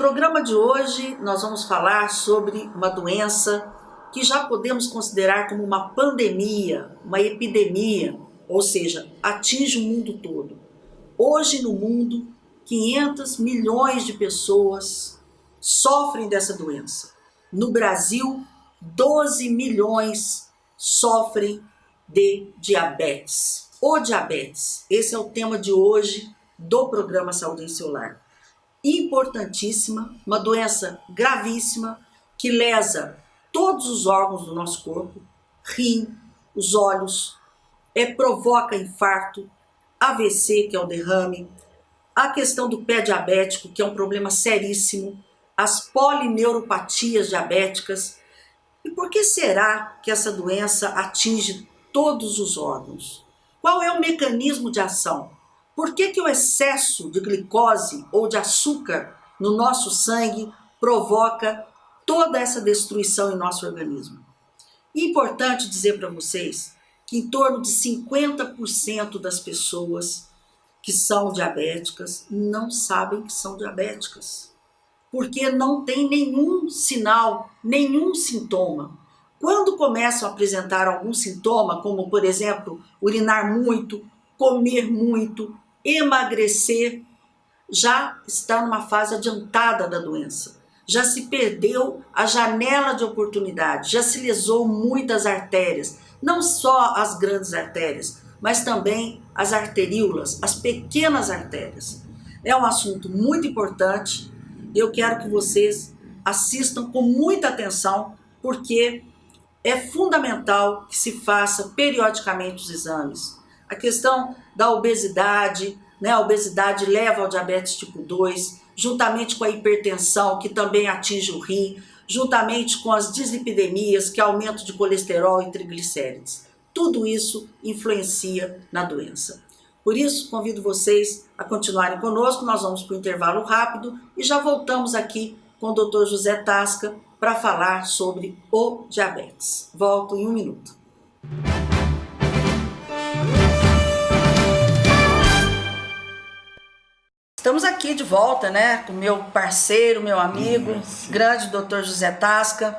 programa de hoje nós vamos falar sobre uma doença que já podemos considerar como uma pandemia, uma epidemia, ou seja, atinge o mundo todo. Hoje no mundo, 500 milhões de pessoas sofrem dessa doença. No Brasil, 12 milhões sofrem de diabetes. O diabetes, esse é o tema de hoje do programa Saúde em Seu Lar. Importantíssima, uma doença gravíssima que lesa todos os órgãos do nosso corpo, rim, os olhos, provoca infarto, AVC, que é o derrame, a questão do pé diabético, que é um problema seríssimo, as polineuropatias diabéticas. E por que será que essa doença atinge todos os órgãos? Qual é o mecanismo de ação? Por que o excesso de glicose ou de açúcar no nosso sangue provoca toda essa destruição em nosso organismo? E é importante dizer para vocês que em torno de 50% das pessoas que são diabéticas não sabem que são diabéticas, porque não tem nenhum sinal, nenhum sintoma. Quando começam a apresentar algum sintoma, como por exemplo, urinar muito, comer muito, emagrecer, já está numa fase adiantada da doença. Já se perdeu a janela de oportunidade, já se lesou muitas artérias, não só as grandes artérias, mas também as arteríolas, as pequenas artérias. É um assunto muito importante. Eu quero que vocês assistam com muita atenção, porque é fundamental que se faça periodicamente os exames. A questão da obesidade, a obesidade leva ao diabetes tipo 2, juntamente com a hipertensão, que também atinge o rim, juntamente com as dislipidemias, que é aumento de colesterol e triglicérides. Tudo isso influencia na doença. Por isso, convido vocês a continuarem conosco. Nós vamos para o intervalo rápido e já voltamos aqui com o Dr. José Tasca para falar sobre o diabetes. Volto em um minuto. Estamos aqui de volta, com meu parceiro, meu amigo, grande Dr. José Tasca,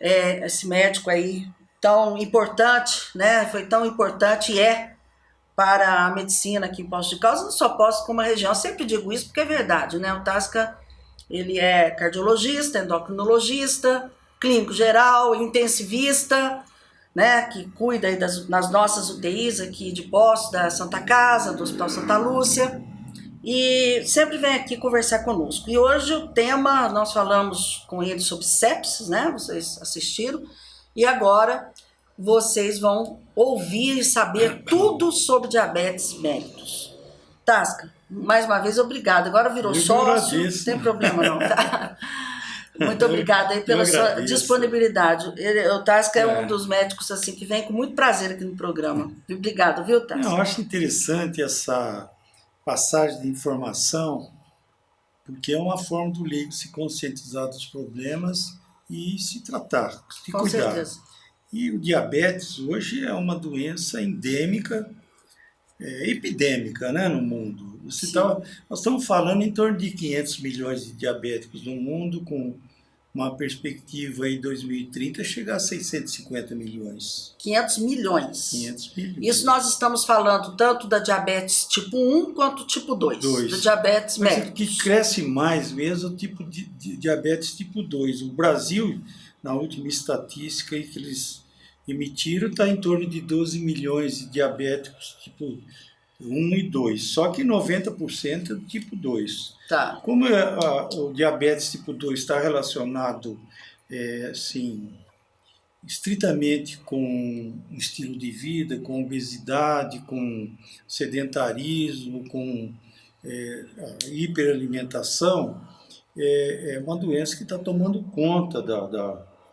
esse médico aí tão importante, foi tão importante e para a medicina aqui em Poços de Caldas, não só Poços como a região. Eu sempre digo isso porque é verdade, o Tasca, ele é cardiologista, endocrinologista, clínico geral, intensivista, que cuida aí nas nossas UTIs aqui de Poços, da Santa Casa, do Hospital Santa Lúcia, e sempre vem aqui conversar conosco. E hoje o tema, nós falamos com ele sobre sepsis, vocês assistiram, e agora vocês vão ouvir e saber tudo sobre diabetes mellitus. Tasca, mais uma vez, obrigado. Agora virou sócio, não tem problema não, tá? Muito obrigada aí pela sua disponibilidade. O Tasca é um dos médicos assim, que vem com muito prazer aqui no programa. Obrigado, viu, Tasca? Eu acho interessante essa passagem de informação, porque é uma forma do leigo se conscientizar dos problemas e se tratar, se com cuidar. Certeza. E o diabetes hoje é uma doença endêmica, epidêmica, no mundo. Nós estamos falando em torno de 500 milhões de diabéticos no mundo, com uma perspectiva em 2030 chegar a 650 milhões. 500 milhões. 500 milhões. Isso nós estamos falando tanto da diabetes tipo 1 quanto tipo 2. Do diabetes mellitus. O que cresce mais mesmo é o tipo de diabetes tipo 2. O Brasil, na última estatística que eles emitiram, está em torno de 12 milhões de diabéticos tipo 1 e 2, só que 90% é do tipo 2. Tá. Como o diabetes tipo 2 está relacionado estritamente com o estilo de vida, com obesidade, com sedentarismo, com a hiperalimentação, é uma doença que está tomando conta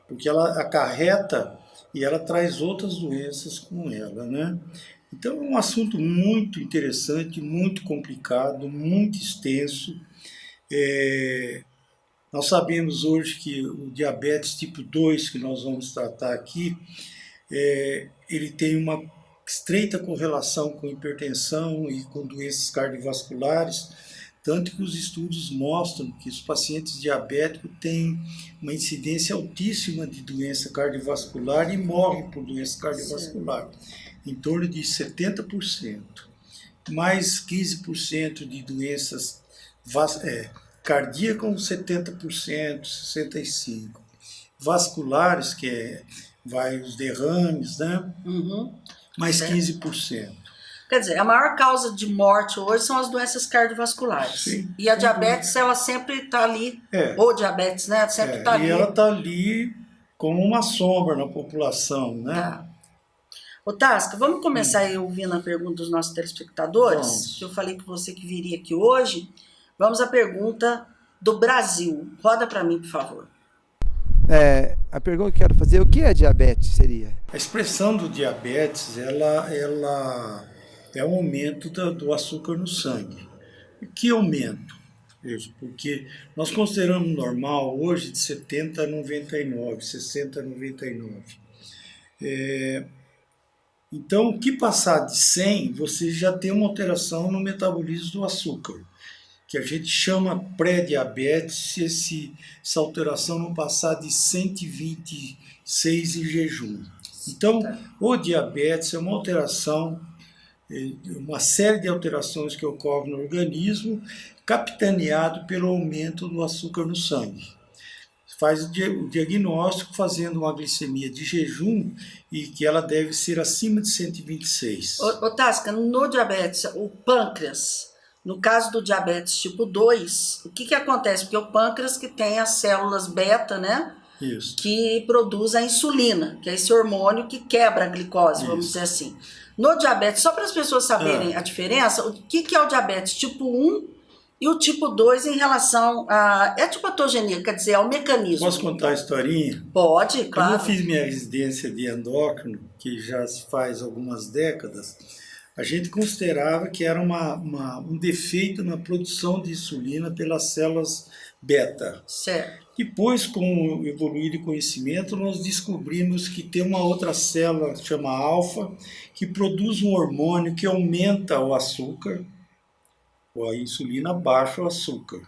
porque ela acarreta e ela traz outras doenças com ela, Então é um assunto muito interessante, muito complicado, muito extenso. Nós sabemos hoje que o diabetes tipo 2, que nós vamos tratar aqui, ele tem uma estreita correlação com hipertensão e com doenças cardiovasculares. Tanto que os estudos mostram que os pacientes diabéticos têm uma incidência altíssima de doença cardiovascular e morrem por doença cardiovascular, em torno de 70%. Mais 15% de doenças cardíacas, 70%, 65%. Vasculares, vai os derrames, né? Mais 15%. Quer dizer, a maior causa de morte hoje são as doenças cardiovasculares. Sim, e a diabetes, ela sempre está ali, ou diabetes, né? Sempre está ali. E ela está ali como uma sombra na população, né? Tá. Ô Tasca, vamos começar aí ouvindo a pergunta dos nossos telespectadores? Vamos. Eu falei com você que viria aqui hoje. Vamos à pergunta do Brasil. Roda para mim, por favor. A pergunta que eu quero fazer, o que é diabetes seria? A expressão do diabetes, ela é um aumento do açúcar no sangue. Que aumento? Veja, porque nós consideramos normal hoje de 70 a 99, 60 a 99. Então, o que passar de 100, você já tem uma alteração no metabolismo do açúcar, que a gente chama pré-diabetes, se essa alteração não passar de 126 em jejum. Então, o diabetes é uma alteração, uma série de alterações que ocorrem no organismo, capitaneado pelo aumento do açúcar no sangue. Faz o diagnóstico fazendo uma glicemia de jejum e que ela deve ser acima de 126. Ô Tasca, no diabetes, o pâncreas, no caso do diabetes tipo 2, o que acontece? Porque o pâncreas que tem as células beta, né? Isso. Que produz a insulina, que é esse hormônio que quebra a glicose, vamos dizer assim. No diabetes, só para as pessoas saberem a diferença, o que é o diabetes tipo 1 e o tipo 2 em relação a... É tipo patogenia, quer dizer, é o mecanismo. Posso contar a historinha? Pode, claro. Quando eu fiz minha residência de endócrino, que já se faz algumas décadas, a gente considerava que era um defeito na produção de insulina pelas células beta. Certo. Depois, com o evoluir de conhecimento, nós descobrimos que tem uma outra célula, que chama alfa, que produz um hormônio que aumenta o açúcar. A insulina baixa o açúcar.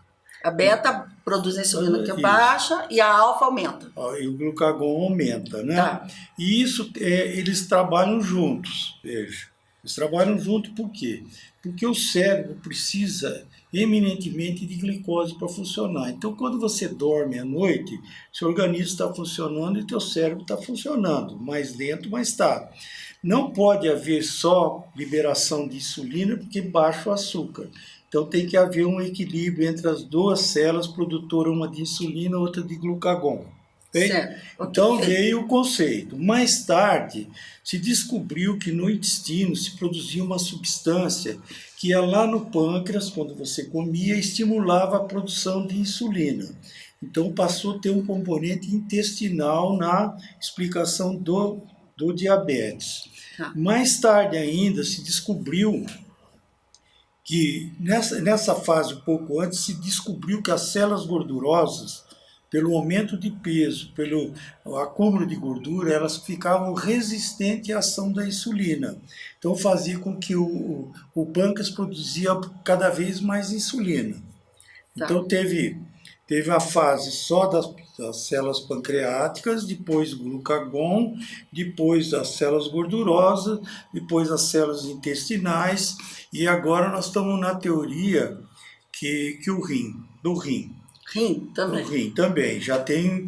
A beta produz a insulina que baixa e a alfa aumenta. E o glucagon aumenta, né? Tá. E isso, eles trabalham juntos, veja. Eles trabalham juntos por quê? Porque o cérebro precisa eminentemente de glicose para funcionar. Então, quando você dorme à noite, seu organismo está funcionando e teu cérebro está funcionando. Mais lento, mas está. Não pode haver só liberação de insulina porque baixa o açúcar. Então tem que haver um equilíbrio entre as duas células produtoras, uma de insulina e outra de glucagon. Então veio o conceito. Mais tarde se descobriu que no intestino se produzia uma substância que ia lá no pâncreas, quando você comia, estimulava a produção de insulina. Então passou a ter um componente intestinal na explicação do diabetes. Mais tarde ainda se descobriu que nessa fase, um pouco antes, se descobriu que as células gordurosas, pelo aumento de peso, pelo acúmulo de gordura, elas ficavam resistentes à ação da insulina. Então fazia com que o pâncreas produzia cada vez mais insulina. Então teve a fase só das células pancreáticas, depois glucagon, depois as células gordurosas, depois as células intestinais, e agora nós estamos na teoria que o rim. Rim também. O rim também. Já tem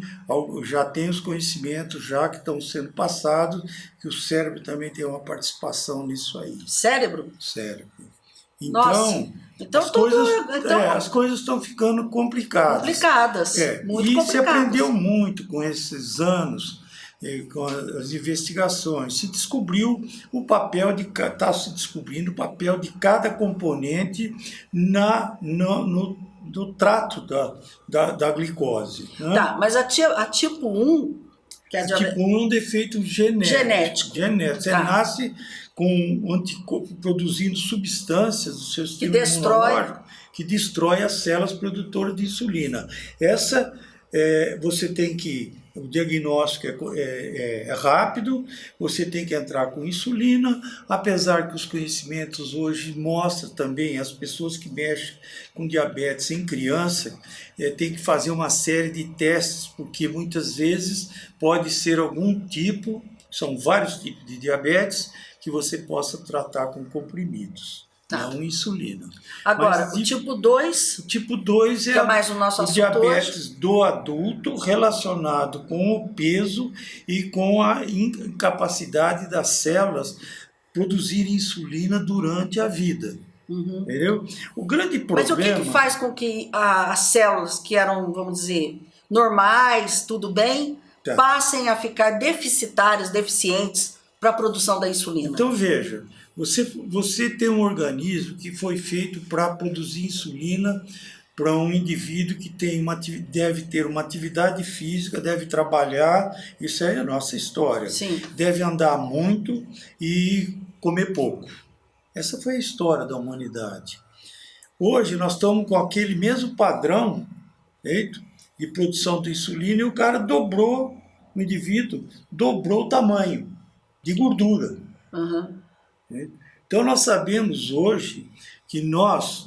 os conhecimentos já que estão sendo passados, que o cérebro também tem uma participação nisso aí. Cérebro? Cérebro. Nossa. Então as coisas estão ficando complicadas. Muito complicadas. Se aprendeu muito com esses anos, com as investigações. Se descobriu está se descobrindo o papel de cada componente no trato da glicose. Né? Tá, mas a tipo 1... Que é tipo 1 é um defeito genético. Você nasce com produzindo substâncias do seu sistema imunológico que destrói as células produtoras de insulina. Você tem que o diagnóstico é rápido, você tem que entrar com insulina, apesar que os conhecimentos hoje mostram também as pessoas que mexem com diabetes em criança, tem que fazer uma série de testes, porque muitas vezes pode ser algum tipo, são vários tipos de diabetes, que você possa tratar com comprimidos. Tá. Não insulina. Agora, Mas, o tipo 2, o tipo 2 que é mais o nosso o assunto diabetes hoje. do adulto relacionado com o peso e com a incapacidade das células produzirem insulina durante a vida. Entendeu? O grande problema... Mas o que faz com que as células que eram, vamos dizer, normais, tudo bem, Tá. passem a ficar deficitárias, deficientes para a produção da insulina? Então veja, você tem um organismo que foi feito para produzir insulina para um indivíduo que deve ter uma atividade física, deve trabalhar, isso é a nossa história. Sim. Deve andar muito e comer pouco. Essa foi a história da humanidade. Hoje nós estamos com aquele mesmo padrão, certo? De produção de insulina, e o cara dobrou, o indivíduo dobrou o tamanho de gordura. Então nós sabemos hoje que nós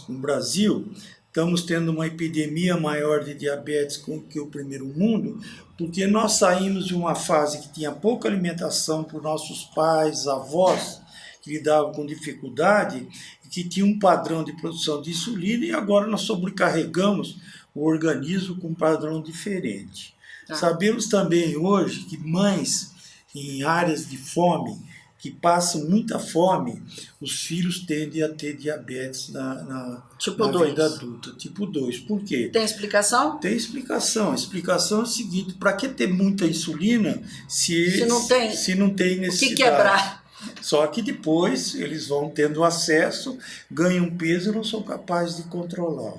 no Brasil estamos tendo uma epidemia maior de diabetes que o primeiro mundo, porque nós saímos de uma fase que tinha pouca alimentação para os nossos pais, avós, que lidavam com dificuldade, que tinha um padrão de produção de insulina, e agora nós sobrecarregamos o organismo com um padrão diferente. Sabemos também hoje que mães em áreas de fome, que passam muita fome, os filhos tendem a ter diabetes na vida adulta, tipo 2. Por quê? Tem explicação? Tem explicação. A explicação é o seguinte: para que ter muita insulina se não tem necessidade? O que quebrar? Só que depois eles vão tendo acesso, ganham peso e não são capazes de controlar.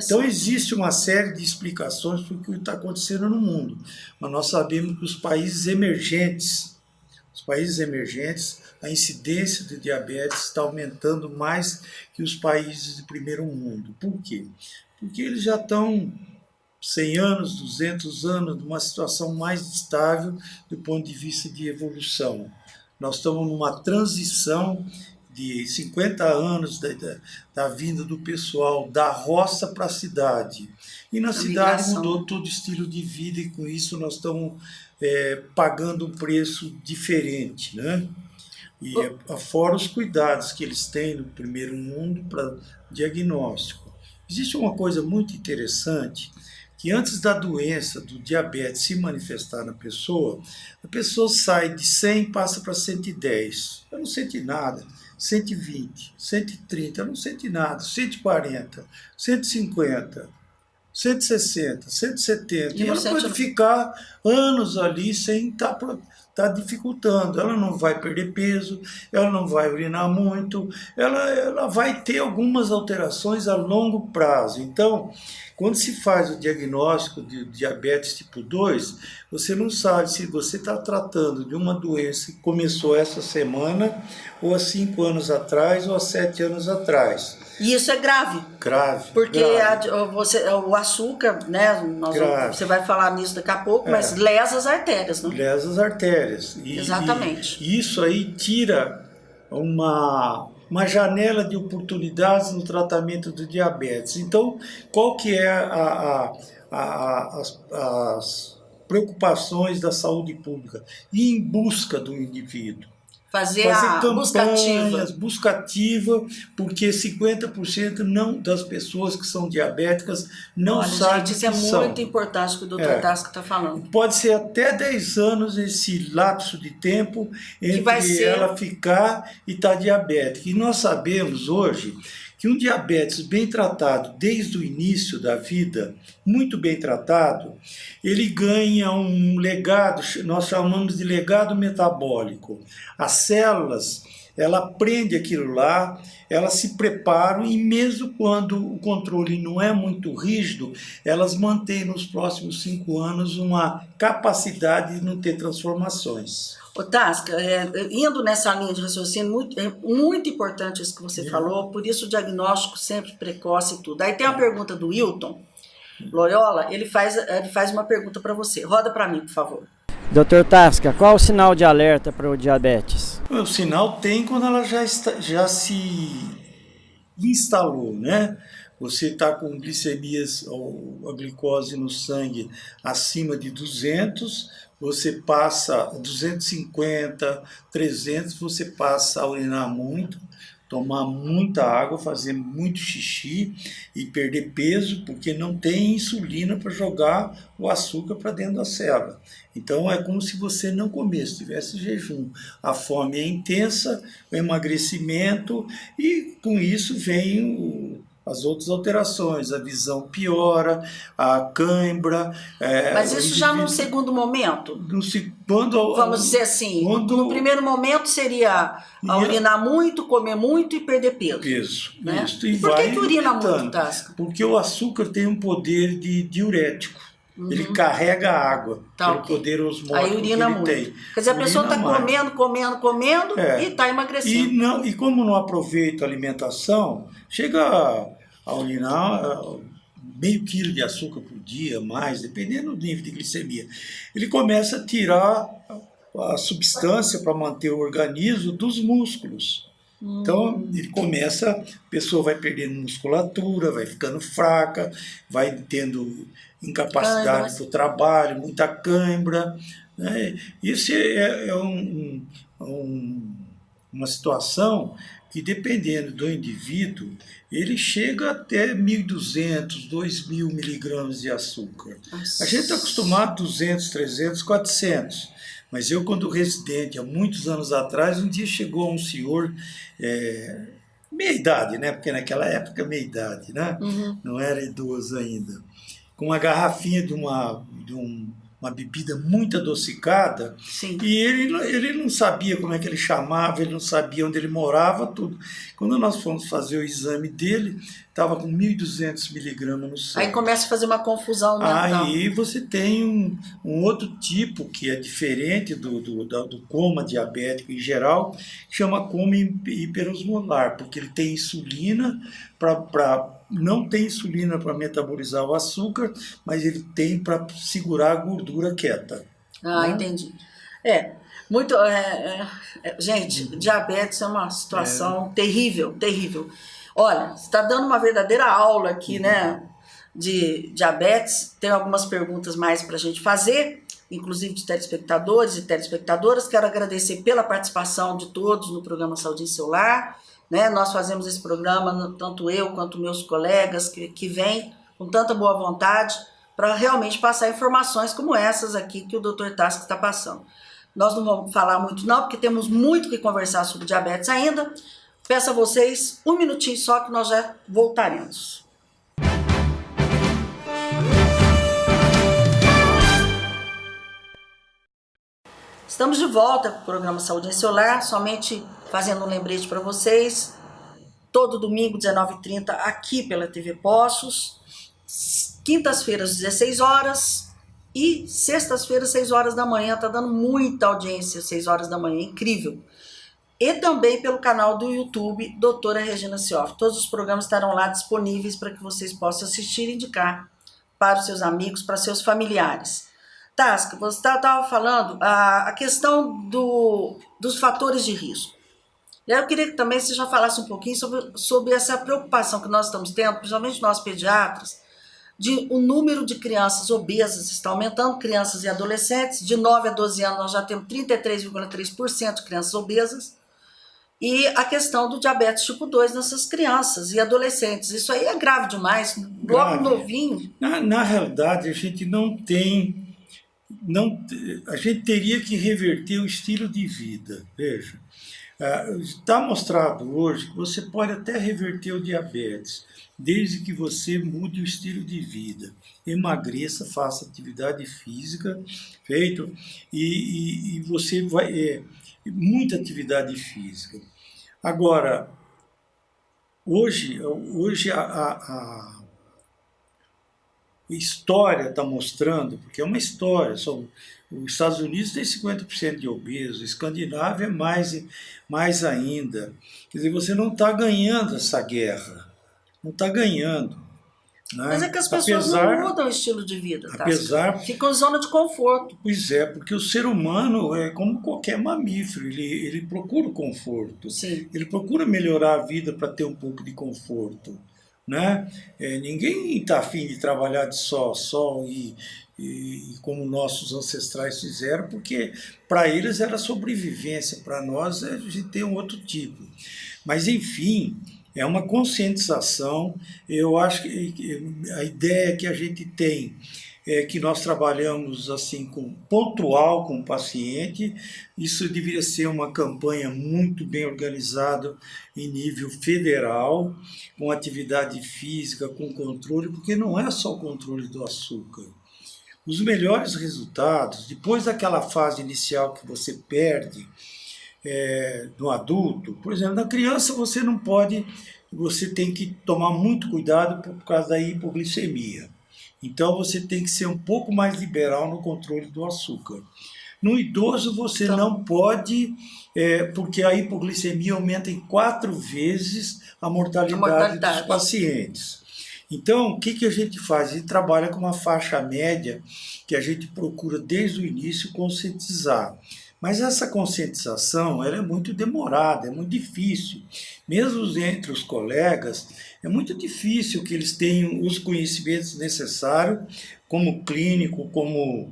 Então existe uma série de explicações para o que está acontecendo no mundo. Mas nós sabemos que os países emergentes, a incidência de diabetes está aumentando mais que os países de primeiro mundo. Por quê? Porque eles já estão 100 anos, 200 anos, numa situação mais estável do ponto de vista de evolução. Nós estamos numa transição de 50 anos da vinda do pessoal da roça para a cidade. E na cidade mudou todo o estilo de vida, e com isso nós estamos pagando um preço diferente, né? E fora os cuidados que eles têm no primeiro mundo para diagnóstico. Existe uma coisa muito interessante, que antes da doença, do diabetes se manifestar na pessoa, a pessoa sai de 100 e passa para 110. Eu não senti nada. 120, 130, eu não senti nada. 140, 150, 160, 170. E ela pode ficar anos ali sem estar dificultando. Ela não vai perder peso, ela não vai urinar muito, ela vai ter algumas alterações a longo prazo. Então, quando se faz o diagnóstico de diabetes tipo 2, você não sabe se você está tratando de uma doença que começou essa semana, ou há 5 anos atrás, ou há 7 anos atrás. E isso é grave. Grave. Porque grave. O açúcar, né? Você vai falar nisso daqui a pouco, mas lesa as artérias, não? Lesa as artérias. Exatamente. E isso aí tira uma janela de oportunidades no tratamento do diabetes. Então, qual que é as preocupações da saúde pública? Ir em busca do indivíduo. Fazer a busca ativa, porque 50% das pessoas que são diabéticas não sabem que são. Isso é muito importante que o Dr. Tasca está falando. Pode ser até 10 anos esse lapso de tempo entre ela ficar e estar diabética. E nós sabemos hoje que um diabetes bem tratado desde o início da vida, muito bem tratado, ele ganha um legado, nós chamamos de legado metabólico. As células, ela aprende aquilo lá, elas se preparam, e mesmo quando o controle não é muito rígido, elas mantêm nos próximos 5 anos uma capacidade de não ter transformações. Ô Tasca, indo nessa linha de raciocínio, é muito importante isso que você falou, por isso o diagnóstico sempre precoce e tudo. Aí tem uma pergunta do Wilton, Loyola, ele faz uma pergunta para você. Roda para mim, por favor. Dr. Tasca, qual o sinal de alerta para o diabetes? O sinal tem quando ela já se instalou, né? Você está com glicemias, ou a glicose no sangue acima de 200, você passa 250, 300, você passa a urinar muito, tomar muita água, fazer muito xixi e perder peso, porque não tem insulina para jogar o açúcar para dentro da célula. Então é como se você não comesse, tivesse jejum. A fome é intensa, o emagrecimento, e com isso vem as outras alterações, a visão piora, a cãibra. Mas isso já num segundo momento? Vamos dizer assim, no primeiro momento seria urinar muito, comer muito e perder peso. Peso, né? Isso. E por que urina muito, Tasca? Porque o açúcar tem um poder de diurético. Ele carrega a água, pelo poder osmótico aí urina que ele muito. tem. Quer dizer, a pessoa está comendo e está emagrecendo. E como não aproveita a alimentação, chega a urinar meio quilo de açúcar por dia, mais, dependendo do nível de glicemia. Ele começa a tirar a substância para manter o organismo dos músculos. Então, a pessoa vai perdendo musculatura, vai ficando fraca, vai tendo incapacidade para o trabalho, muita cãibra, né? Isso é uma situação que, dependendo do indivíduo, ele chega até 1.200, 2.000 miligramas de açúcar. A gente está acostumado a 200, 300, 400. Mas eu, quando residente, há muitos anos atrás, um dia chegou um senhor, meia idade, né? Porque naquela época meia idade, né? Não era idoso ainda, com uma garrafinha de uma bebida muito adocicada. Sim. E ele não sabia como é que ele chamava, ele não sabia onde ele morava, tudo. Quando nós fomos fazer o exame dele, estava com 1.200 miligramas no sangue. Aí começa a fazer uma confusão mental. Aí você tem um outro tipo que é diferente do coma diabético em geral, que chama coma hiperosmolar, porque ele tem insulina não tem insulina para metabolizar o açúcar, mas ele tem para segurar a gordura quieta. Né? Entendi. Gente, diabetes é uma situação terrível, terrível. Olha, você está dando uma verdadeira aula aqui, né, de diabetes. Tem algumas perguntas mais para a gente fazer, inclusive de telespectadores e telespectadoras. Quero agradecer pela participação de todos no programa Saúde em Seu Lar. Né? Nós fazemos esse programa, tanto eu quanto meus colegas que vêm com tanta boa vontade para realmente passar informações como essas aqui que o Dr. Tasca está passando. Nós não vamos falar muito não, porque temos muito que conversar sobre diabetes ainda. Peço a vocês um minutinho só que nós já voltaremos. Estamos de volta com o programa Saúde em Seu Lar, somente fazendo um lembrete para vocês, todo domingo, 19h30, aqui pela TV Poços, quintas-feiras, 16 horas, e sextas-feiras, 6 horas da manhã, tá dando muita audiência, 6 horas da manhã, incrível. E também pelo canal do YouTube, Doutora Regina Cioff. Todos os programas estarão lá disponíveis para que vocês possam assistir e indicar para os seus amigos, para seus familiares. Tasca, você estava falando a questão dos fatores de risco. E aí eu queria que também você já falasse um pouquinho sobre essa preocupação que nós estamos tendo, principalmente nós pediatras, de o número de crianças obesas está aumentando, crianças e adolescentes. De 9 a 12 anos nós já temos 33,3% de crianças obesas. E a questão do diabetes tipo 2 nessas crianças e adolescentes. Isso aí é grave demais, logo novinho. Na realidade, a gente a gente teria que reverter o estilo de vida. Veja, está mostrado hoje que você pode até reverter o diabetes, desde que você mude o estilo de vida, emagreça, faça atividade física, feito, e você vai... muita atividade física. Agora, hoje a história está mostrando, porque é uma história, os Estados Unidos tem 50% de obesos, a Escandinávia é mais ainda. Quer dizer, você não está ganhando essa guerra, não está ganhando. Né? Mas é que as pessoas não mudam o estilo de vida, tá? Ficam em zona de conforto. Pois é, porque o ser humano é como qualquer mamífero, ele procura o conforto. Sim. Ele procura melhorar a vida para ter um pouco de conforto. Né? Ninguém está afim de trabalhar de sol a sol e como nossos ancestrais fizeram, porque para eles era sobrevivência, para nós a gente tem um outro tipo. Mas, enfim, é uma conscientização. Eu acho que a ideia que a gente tem é que nós trabalhamos assim pontual com o paciente. Isso deveria ser uma campanha muito bem organizada em nível federal, com atividade física, com controle, porque não é só o controle do açúcar. Os melhores resultados, depois daquela fase inicial que você perde no adulto, por exemplo, na criança você não pode, você tem que tomar muito cuidado por causa da hipoglicemia. Então você tem que ser um pouco mais liberal no controle do açúcar. No idoso você não pode, porque a hipoglicemia aumenta em 4 vezes a mortalidade dos pacientes. Então, o que a gente faz? A gente trabalha com uma faixa média que a gente procura desde o início conscientizar. Mas essa conscientização ela é muito demorada, é muito difícil. Mesmo entre os colegas, é muito difícil que eles tenham os conhecimentos necessários como clínico, como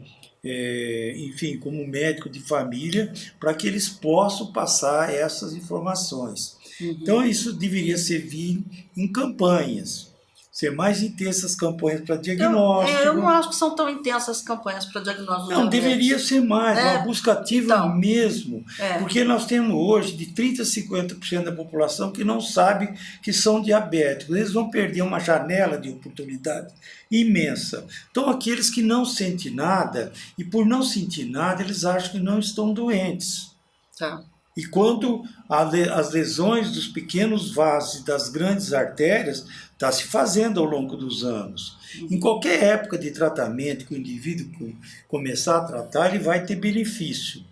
médico de família, para que eles possam passar essas informações. Uhum. Então, isso deveria servir em campanhas. Ser mais intensas campanhas para diagnóstico. Eu não acho que são tão intensas as campanhas para diagnóstico. Não, deveria ser mais, uma busca ativa mesmo. Porque nós temos hoje de 30% a 50% da população que não sabe que são diabéticos. Eles vão perder uma janela de oportunidade imensa. Então, aqueles que não sentem nada, e por não sentir nada, eles acham que não estão doentes. Tá. E quanto às lesões dos pequenos vasos e das grandes artérias, está se fazendo ao longo dos anos. Em qualquer época de tratamento que o indivíduo começar a tratar, ele vai ter benefício.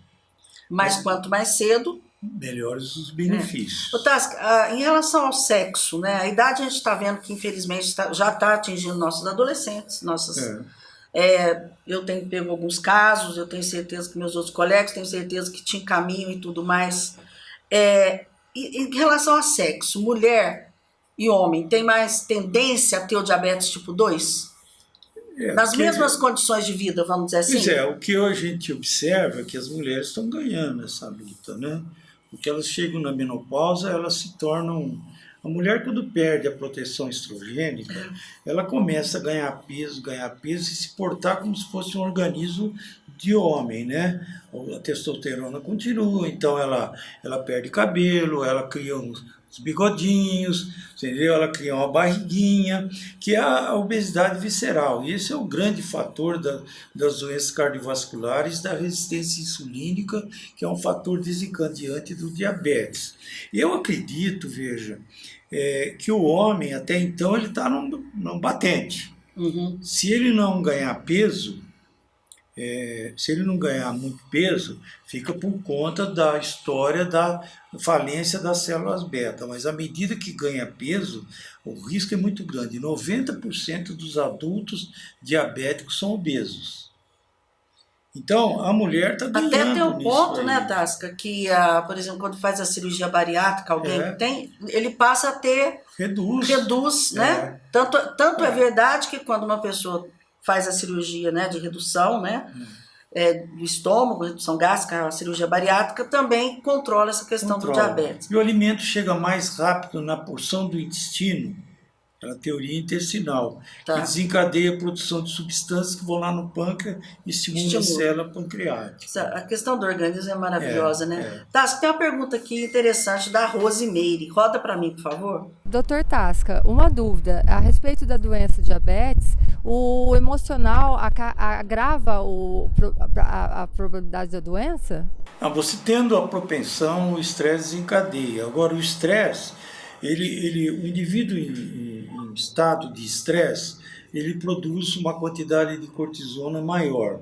Mas quanto mais cedo, melhores os benefícios. Tasca, em relação ao sexo, né, a idade a gente está vendo que infelizmente já está atingindo nossos adolescentes, eu tenho pego alguns casos, eu tenho certeza que meus outros colegas, tenho certeza que te encaminham e tudo mais. Em relação a sexo, mulher e homem, tem mais tendência a ter o diabetes tipo 2? Nas mesmas condições de vida, vamos dizer assim? Pois o que a gente observa é que as mulheres estão ganhando essa luta, né? Porque elas chegam na menopausa, elas se tornam... A mulher, quando perde a proteção estrogênica, ela começa a ganhar peso e se portar como se fosse um organismo de homem, né? A testosterona continua, então ela perde cabelo, ela cria uns bigodinhos, entendeu? Ela cria uma barriguinha, que é a obesidade visceral. E esse é o grande fator das doenças cardiovasculares, da resistência insulínica, que é um fator desencadeante do diabetes. Eu acredito, veja, que o homem, até então, ele está num batente. Uhum. Se ele não ganhar peso, se ele não ganhar muito peso, fica por conta da história da falência das células beta. Mas à medida que ganha peso, o risco é muito grande. 90% dos adultos diabéticos são obesos. Então, a mulher está ganhando. Até tem um ponto, né, Tasca, que, por exemplo, quando faz a cirurgia bariátrica, alguém tem, ele passa a ter... Reduz, né? Tanto é verdade que quando uma pessoa faz a cirurgia, né, de redução, né, do estômago, redução gástrica, a cirurgia bariátrica, também controla essa questão do diabetes. E o alimento chega mais rápido na porção do intestino, a teoria intestinal, que desencadeia a produção de substâncias que vão lá no pâncreas e estimulam a célula pancreática. A questão do organismo é maravilhosa, né? Tasca, tem uma pergunta aqui interessante da Rosimeire. Roda para mim, por favor. Doutor Tasca, uma dúvida. A respeito da doença diabetes, o emocional agrava a probabilidade da doença? Não, você tendo a propensão, o estresse desencadeia. Agora, o estresse, o indivíduo em estado de estresse, ele produz uma quantidade de cortisona maior.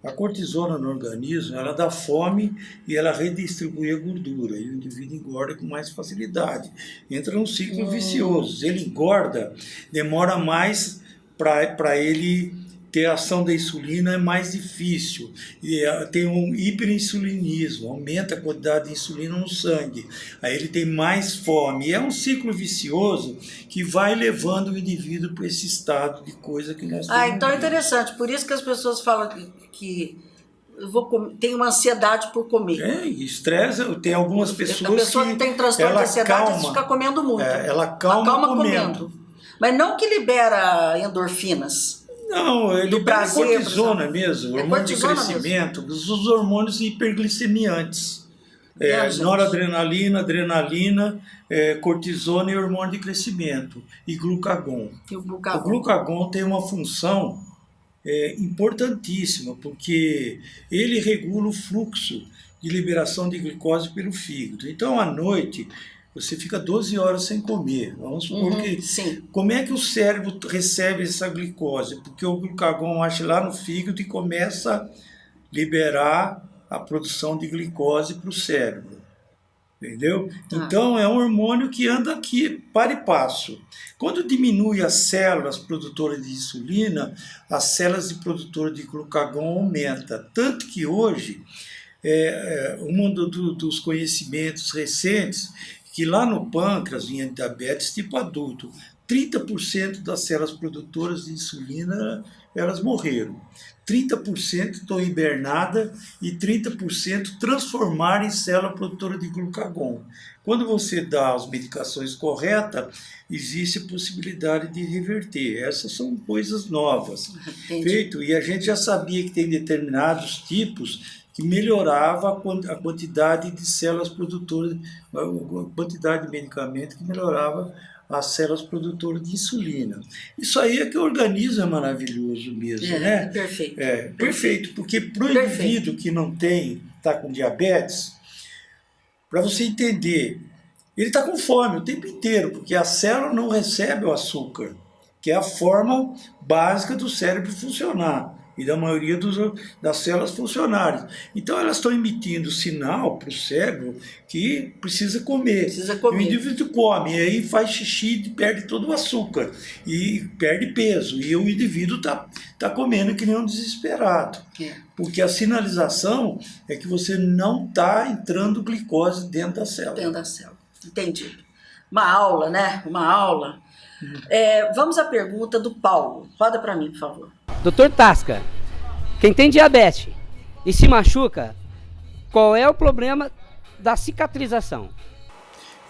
A cortisona no organismo, ela dá fome e ela redistribui a gordura, e o indivíduo engorda com mais facilidade. Entra num ciclo vicioso. Ele engorda, demora mais para ele ter a ação da insulina é mais difícil. E tem um hiperinsulinismo, aumenta a quantidade de insulina no sangue. Aí ele tem mais fome. E é um ciclo vicioso que vai levando o indivíduo para esse estado de coisa que nós temos. Então é interessante. Por isso que as pessoas falam que tem uma ansiedade por comer. Estresse, tem algumas pessoas a pessoa que tem transtorno de ansiedade fica comendo muito. Ela calma comendo. Mas não que libera endorfinas. Não, ele libera cortisona mesmo, hormônio de crescimento, os hormônios hiperglicemiantes. Noradrenalina, adrenalina, cortisona e hormônio de crescimento. E glucagon. O glucagon tem uma função importantíssima, porque ele regula o fluxo de liberação de glicose pelo fígado. Então, à noite, você fica 12 horas sem comer. Vamos supor que... Sim. Como é que o cérebro recebe essa glicose? Porque o glucagon age lá no fígado e começa a liberar a produção de glicose para o cérebro. Entendeu? Então, é um hormônio que anda aqui para e passo. Quando diminui as células produtoras de insulina, as células de produtoras de glucagon aumentam. Tanto que hoje, um dos conhecimentos recentes, que lá no pâncreas, em diabetes tipo adulto, 30% das células produtoras de insulina, elas morreram. 30% estão hibernadas e 30% transformaram em célula produtora de glucagon. Quando você dá as medicações corretas, existe a possibilidade de reverter. Essas são coisas novas. Feito, e a gente já sabia que tem determinados tipos que melhorava a quantidade de células produtoras, a quantidade de medicamento que melhorava as células produtoras de insulina. Isso aí é que o organismo é maravilhoso mesmo, né? Perfeito. Perfeito, porque para o indivíduo que não está com diabetes, para você entender, ele está com fome o tempo inteiro, porque a célula não recebe o açúcar, que é a forma básica do cérebro funcionar e da maioria das células funcionarem. Então elas estão emitindo sinal para o cérebro que precisa comer. E o indivíduo come, e aí faz xixi e perde todo o açúcar, e perde peso, e o indivíduo está comendo que nem um desesperado. Porque a sinalização é que você não está entrando glicose dentro da célula. Dentro da célula, entendi. Uma aula, né? Uma aula. Vamos à pergunta do Paulo. Roda para mim, por favor. Doutor Tasca, quem tem diabetes e se machuca, qual é o problema da cicatrização?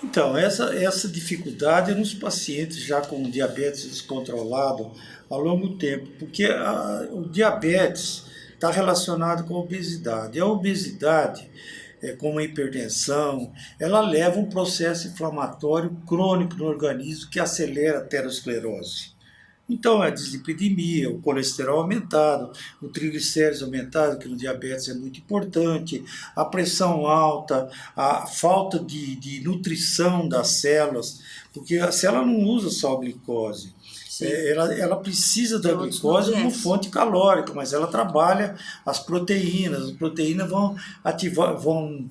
Então, essa dificuldade é nos pacientes já com diabetes descontrolado a longo tempo, porque o diabetes está relacionado com a obesidade. A obesidade, como a hipertensão, ela leva um processo inflamatório crônico no organismo que acelera a aterosclerose. Então, a dislipidemia, o colesterol aumentado, o triglicéridos aumentado, que no diabetes é muito importante, a pressão alta, a falta de nutrição das células, porque a célula não usa só a glicose. Ela precisa da glicose como fonte calórica, mas ela trabalha as proteínas vão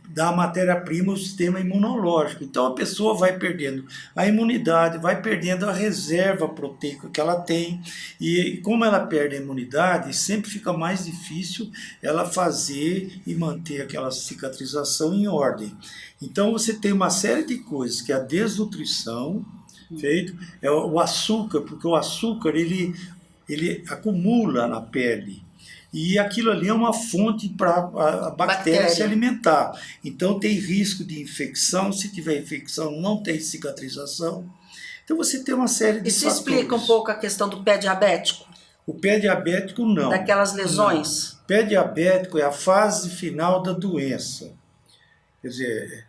dar matéria-prima ao sistema imunológico. Então a pessoa vai perdendo a imunidade, vai perdendo a reserva proteica que ela tem, e como ela perde a imunidade, sempre fica mais difícil ela fazer e manter aquela cicatrização em ordem. Então você tem uma série de coisas, que é a desnutrição, é o açúcar, porque o açúcar ele acumula na pele. E aquilo ali é uma fonte para a bactéria se alimentar. Então tem risco de infecção, se tiver infecção não tem cicatrização. Então você tem uma série de fatores. Isso explica um pouco a questão do pé diabético? O pé diabético não. Daquelas lesões? Não. O pé diabético é a fase final da doença. Quer dizer,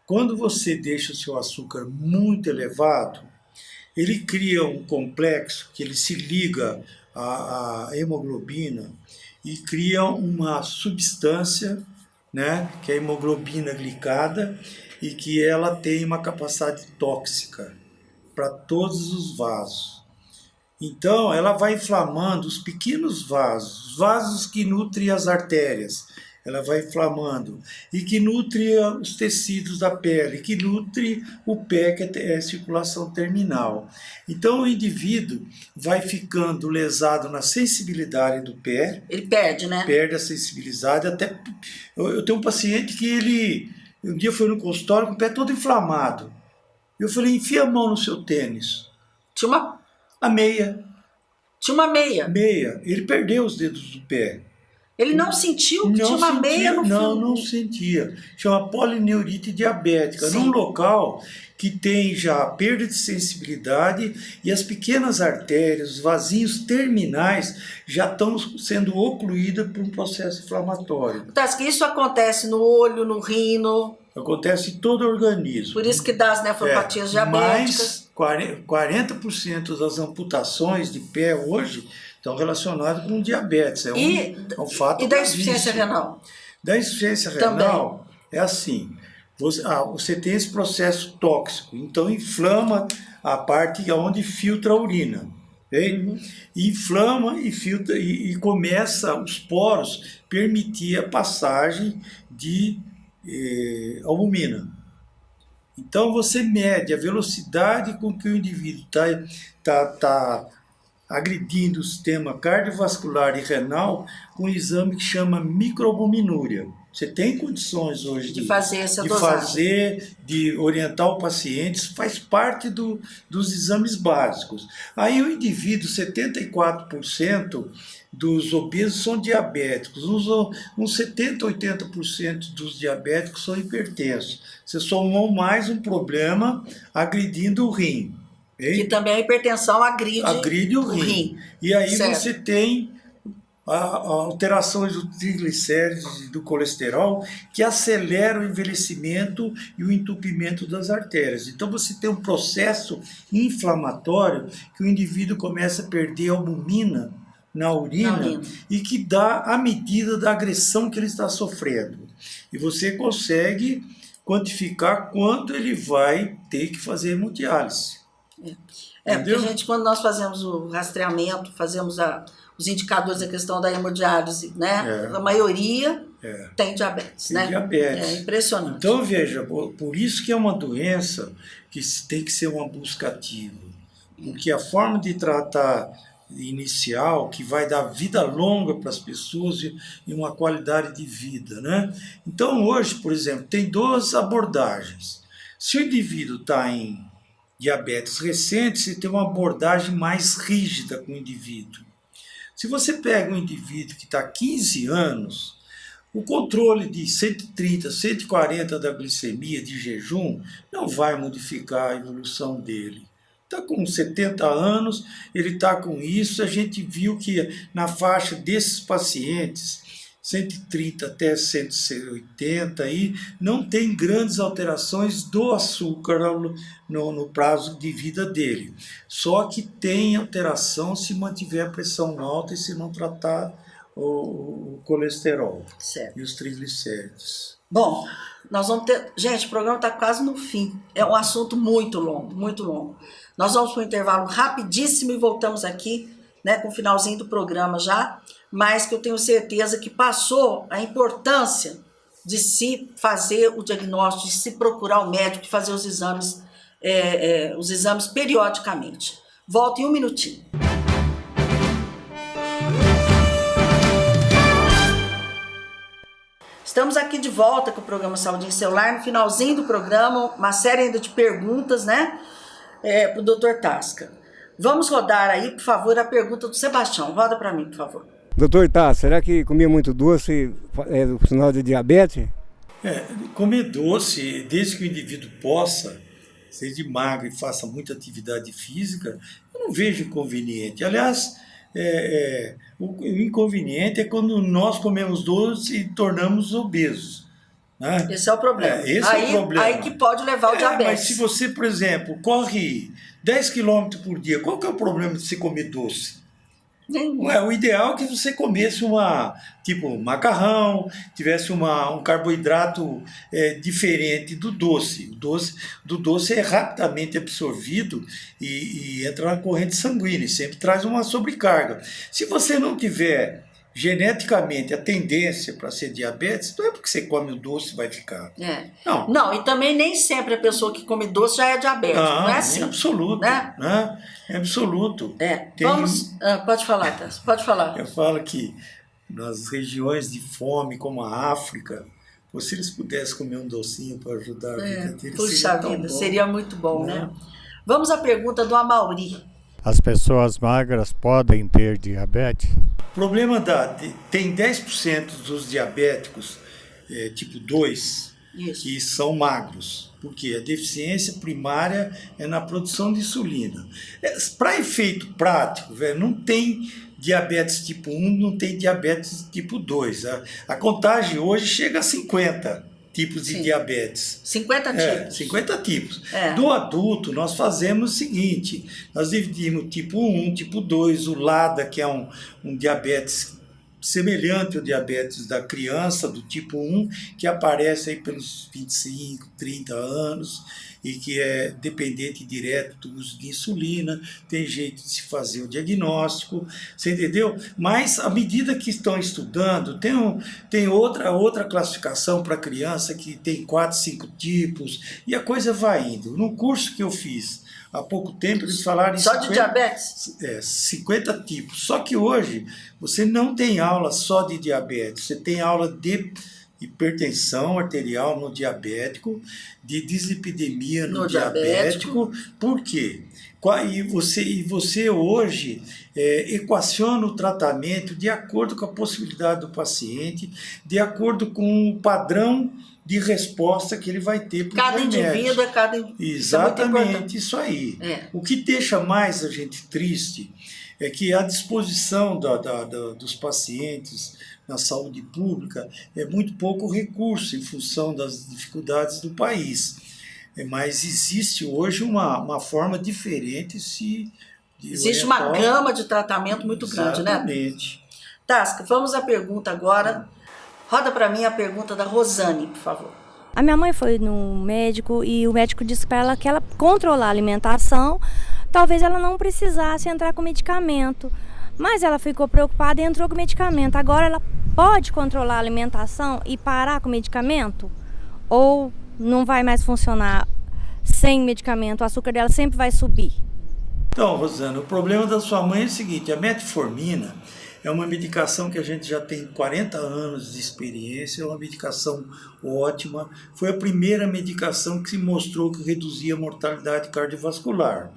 quando você deixa o seu açúcar muito elevado, ele cria um complexo que ele se liga à hemoglobina e cria uma substância, né, que é a hemoglobina glicada, e que ela tem uma capacidade tóxica para todos os vasos. Então, ela vai inflamando os pequenos vasos, os vasos que nutrem as artérias. ela vai inflamando, e que nutre os tecidos da pele, que nutre o pé, que é a circulação terminal. Então o indivíduo vai ficando lesado na sensibilidade do pé. Ele perde, né? Perde a sensibilidade. Até eu tenho um paciente que ele um dia foi no consultório com o pé todo inflamado. Eu falei, enfia a mão no seu tênis. Tinha A meia. uma meia. Meia. Ele perdeu os dedos do pé. Ele não sentiu que tinha uma meia no fio. Não sentia. Chama polineurite diabética. Sim. Num local que tem já perda de sensibilidade e as pequenas artérias, os vasinhos terminais, já estão sendo ocluídas por um processo inflamatório. Tá, que isso acontece no olho, no rino. Acontece em todo o organismo. Por isso que dá as nefropatias diabéticas. Mas 40% das amputações de pé hoje estão relacionadas com diabetes. É um fato. E da insuficiência renal? Da insuficiência renal é assim. Você tem esse processo tóxico, então inflama a parte onde filtra a urina. Okay? Inflama e filtra e começa os poros permitir a passagem de albumina. Então você mede a velocidade com que o indivíduo está agredindo o sistema cardiovascular e renal com um exame que chama microalbuminúria. Você tem condições hoje de fazer essa dosagem, de orientar o paciente, isso faz parte dos exames básicos. Aí o indivíduo, 74% dos obesos são diabéticos, uns 70%, 80% dos diabéticos são hipertensos. Você somou mais um problema agredindo o rim. Okay? E também a hipertensão agride o rim. E aí certo. Você tem alterações do triglicéridos e do colesterol que aceleram o envelhecimento e o entupimento das artérias. Então você tem um processo inflamatório que o indivíduo começa a perder albumina na urina e que dá a medida da agressão que ele está sofrendo. E você consegue quantificar quanto ele vai ter que fazer hemodiálise. Porque quando nós fazemos o rastreamento, fazemos os indicadores da questão da hemodiálise, né? A maioria tem diabetes, tem né? Diabetes. É impressionante. Então, veja, por isso que é uma doença que tem que ser uma busca ativa. Porque a forma de tratar inicial, que vai dar vida longa para as pessoas e uma qualidade de vida, né? Então, hoje, por exemplo, tem duas abordagens. Se o indivíduo está em diabetes recente, você tem uma abordagem mais rígida com o indivíduo. Se você pega um indivíduo que está há 15 anos, o controle de 130, 140 da glicemia de jejum não vai modificar a evolução dele. Está com 70 anos, ele está com isso. A gente viu que na faixa desses pacientes, 130 até 180, aí, não tem grandes alterações do açúcar no prazo de vida dele. Só que tem alteração se mantiver a pressão alta e se não tratar o colesterol e os triglicéridos. Bom, nós vamos ter... Gente, o programa está quase no fim. É um assunto muito longo, muito longo. Nós vamos para um intervalo rapidíssimo e voltamos aqui, né, com o finalzinho do programa já, mas que eu tenho certeza que passou a importância de se fazer o diagnóstico, de se procurar o médico, de fazer os exames periodicamente. Volto em um minutinho. Estamos aqui de volta com o programa Saúde em Celular, no finalzinho do programa, uma série ainda de perguntas, né, para o Dr. Tasca. Vamos rodar aí, por favor, a pergunta do Sebastião. Roda para mim, por favor. Doutor Tasca, será que comer muito doce é o sinal de diabetes? Comer doce, desde que o indivíduo possa, seja magro e faça muita atividade física, eu não vejo inconveniente. Aliás, o inconveniente é quando nós comemos doce e tornamos obesos. Né? Esse é o problema. É o problema. Aí que pode levar ao diabetes. Mas se você, por exemplo, corre 10 km por dia, qual que é o problema de você comer doce? O ideal é que você comesse tipo macarrão, tivesse um carboidrato diferente do doce. O doce é rapidamente absorvido e entra na corrente sanguínea, sempre traz uma sobrecarga. Se você não tiver geneticamente a tendência para ser diabetes não é porque você come o doce e vai ficar. Não. Não, e também nem sempre a pessoa que come doce já é diabética, não é assim. É absoluto, né? É absoluto. Vamos, pode falar, Tess, pode falar. Eu falo que nas regiões de fome, como a África, se eles pudessem comer um docinho para ajudar a vida deles, Puxa vida, seria muito bom, né? Vamos à pergunta do Amauri. As pessoas magras podem ter diabetes? O problema tem 10% dos diabéticos tipo 2 que são magros, porque a deficiência primária é na produção de insulina. Para efeito prático, não tem diabetes tipo 1, não tem diabetes tipo 2. A contagem hoje chega a 50 tipos de diabetes. 50 tipos. 50 tipos. Do adulto, nós fazemos o seguinte, nós dividimos tipo 1, tipo 2, o LADA, que é um diabetes semelhante ao diabetes da criança, do tipo 1, que aparece aí pelos 25, 30 anos, e que é dependente direto do uso de insulina, tem jeito de se fazer o diagnóstico, você entendeu? Mas, à medida que estão estudando, tem outra classificação para criança que tem 4, 5 tipos, e a coisa vai indo. No curso que eu fiz há pouco tempo, eles falaram... Só de diabetes? 50 tipos. Só que hoje, você não tem aula só de diabetes, você tem aula de hipertensão arterial no diabético, de dislipidemia no diabético. Por quê? E você hoje equaciona o tratamento de acordo com a possibilidade do paciente, de acordo com o padrão de resposta que ele vai ter para cada indivíduo é cada indivíduo. Exatamente, isso aí. O que deixa mais a gente triste é que a disposição dos pacientes na saúde pública é muito pouco recurso em função das dificuldades do país. Mas existe hoje uma forma diferente existe uma gama de tratamento muito grande, né? Exatamente. Tasca, vamos à pergunta agora. Roda para mim a pergunta da Rosane, por favor. A minha mãe foi no médico e o médico disse para ela que ela controlar a alimentação, talvez ela não precisasse entrar com medicamento. Mas ela ficou preocupada e entrou com medicamento. Agora ela pode controlar a alimentação e parar com medicamento? Ou não vai mais funcionar sem medicamento? O açúcar dela sempre vai subir? Então, Rosana, o problema da sua mãe é o seguinte, a metformina é uma medicação que a gente já tem 40 anos de experiência, é uma medicação ótima, foi a primeira medicação que se mostrou que reduzia a mortalidade cardiovascular.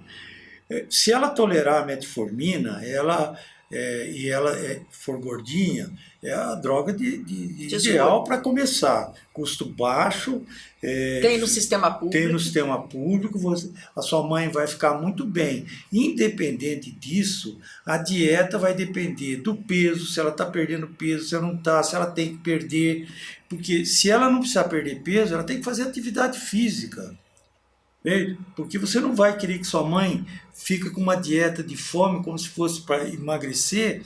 Se ela tolerar a metformina, e ela for gordinha, é a droga ideal para começar. Custo baixo. Tem no sistema público. Tem no sistema público, a sua mãe vai ficar muito bem. Independente disso, a dieta vai depender do peso, se ela está perdendo peso, se ela não está, se ela tem que perder. Porque se ela não precisar perder peso, ela tem que fazer atividade física. Porque você não vai querer que sua mãe fique com uma dieta de fome como se fosse para emagrecer.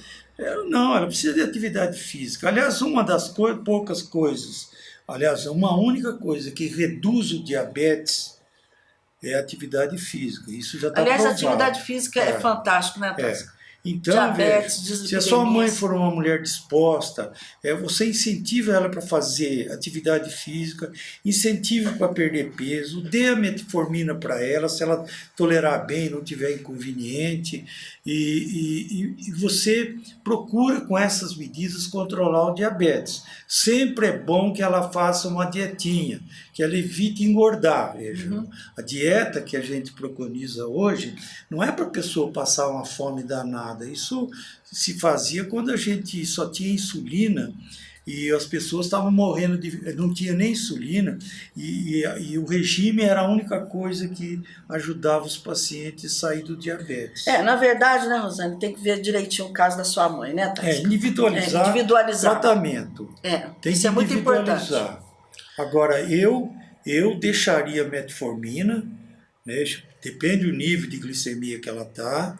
Não, ela precisa de atividade física. Aliás, uma das poucas coisas, uma única coisa que reduz o diabetes é a atividade física. Isso já está provado. Aliás, a atividade física é fantástico, né, Tasca? Então, diabetes, se a sua mãe for uma mulher disposta, você incentiva ela para fazer atividade física, incentiva para perder peso, dê a metformina para ela, se ela tolerar bem, não tiver inconveniente, e você procura com essas medidas controlar o diabetes. Sempre é bom que ela faça uma dietinha, que ela evite engordar. Veja, a dieta que a gente preconiza hoje não é para a pessoa passar uma fome danada. Isso se fazia quando a gente só tinha insulina e as pessoas estavam morrendo, não tinha nem insulina, e o regime era a única coisa que ajudava os pacientes a sair do diabetes. Na verdade, né, Rosane, tem que ver direitinho o caso da sua mãe, né, Tasca? Individualizar o tratamento. Tem isso é muito importante. Agora, eu deixaria metformina, né, depende do nível de glicemia que ela está,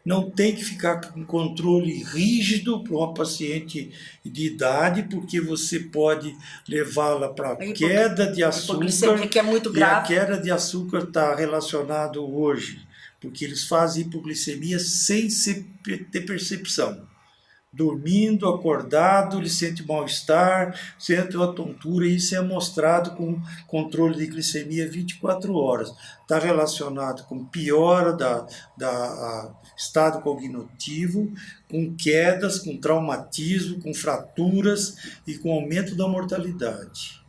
não tem que ficar com controle rígido para uma paciente de idade, porque você pode levá-la para queda de açúcar, que é muito grave. E a queda de açúcar está relacionada hoje, porque eles fazem hipoglicemia sem ter percepção. dormindo, acordado, ele sente mal-estar, sente uma tontura, e isso é mostrado com controle de glicemia 24 horas. Está relacionado com piora da estado cognitivo, com quedas, com traumatismo, com fraturas e com aumento da mortalidade.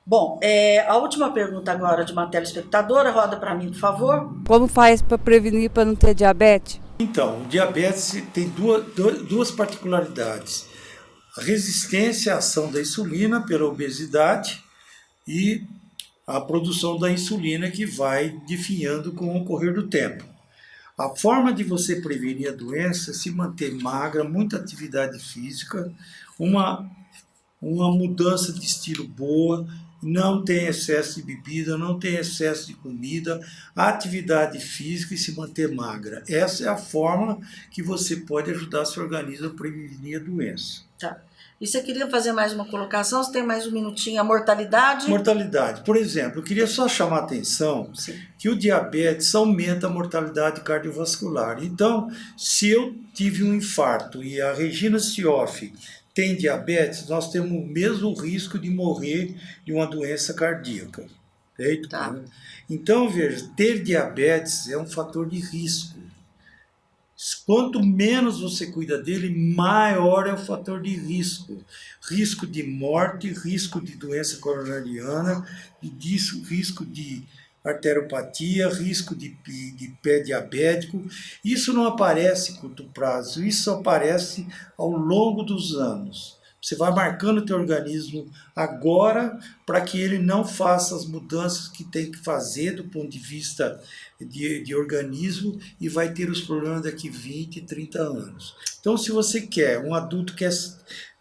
Bom, a última pergunta agora de uma telespectadora, roda para mim, por favor. Como faz para prevenir para não ter diabetes? Então, o diabetes tem duas particularidades. A resistência à ação da insulina pela obesidade e a produção da insulina, que vai definhando com o correr do tempo. A forma de você prevenir a doença é se manter magra, muita atividade física, uma mudança de estilo boa, não tem excesso de bebida, não tem excesso de comida, atividade física e se manter magra. Essa é a forma que você pode ajudar seu organismo a prevenir a doença. Tá. E você queria fazer mais uma colocação? Você tem mais um minutinho. A mortalidade? Mortalidade. Por exemplo, eu queria só chamar a atenção que o diabetes aumenta a mortalidade cardiovascular. Então, se eu tive um infarto e a Regina Cioff tem diabetes, nós temos o mesmo risco de morrer de uma doença cardíaca. Certo? Tá. Então, veja, ter diabetes é um fator de risco. Quanto menos você cuida dele, maior é o fator de risco. Risco de morte, risco de doença coronariana, risco de arteriopatia, risco de pé diabético. Isso não aparece em curto prazo, isso aparece ao longo dos anos. Você vai marcando o teu organismo agora para que ele não faça as mudanças que tem que fazer do ponto de vista de organismo e vai ter os problemas daqui 20, 30 anos. Então, se você quer, um adulto quer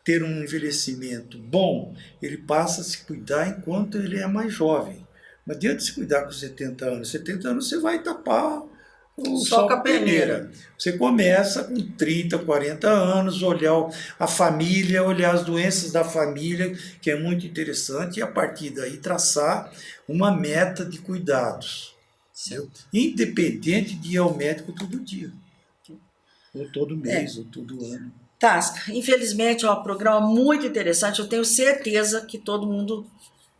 ter um envelhecimento bom, ele passa a se cuidar enquanto ele é mais jovem. Não adianta se cuidar com 70 anos. 70 anos você vai tapar o sol com a peneira. Você começa com 30, 40 anos, olhar a família, olhar as doenças da família, que é muito interessante, e a partir daí traçar uma meta de cuidados. Certo? Independente de ir ao médico todo dia, ou todo mês, ou todo ano. Tasca, infelizmente é um programa muito interessante. Eu tenho certeza que todo mundo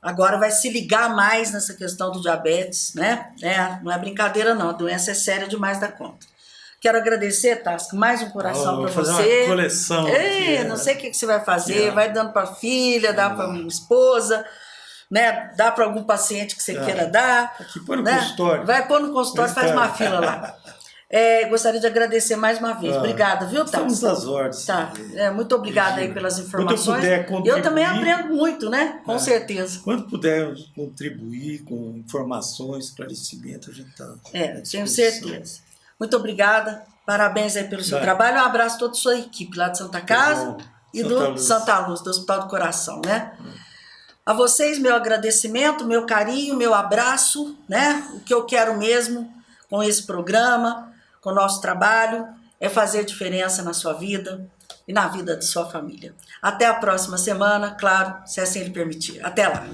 agora vai se ligar mais nessa questão do diabetes, né? Não é brincadeira não, a doença é séria demais da conta. Quero agradecer, Tasca, mais um coração para você. Fazer uma coleção. Não sei o que você vai fazer, vai dando para a filha, dá para a esposa, né? Dá para algum paciente que você queira dar. Aqui põe no né? consultório. Vai pôr no consultório, faz uma fila lá. Gostaria de agradecer mais uma vez. Obrigada, viu, Tasca? Estamos às ordens. Tá. Muito obrigada aí pelas informações. Quando puder contribuir, eu também aprendo muito, né? Com certeza. Quando puder contribuir com informações, esclarecimento, a gente está. Tenho certeza. Muito obrigada. Parabéns aí pelo seu trabalho. Um abraço a toda a sua equipe lá de Santa Casa e do Santa Luz, do Hospital do Coração, né? A vocês, meu agradecimento, meu carinho, meu abraço, né? O que eu quero mesmo com esse programa, com o nosso trabalho, é fazer diferença na sua vida e na vida de sua família. Até a próxima semana, claro, se assim ele permitir. Até lá!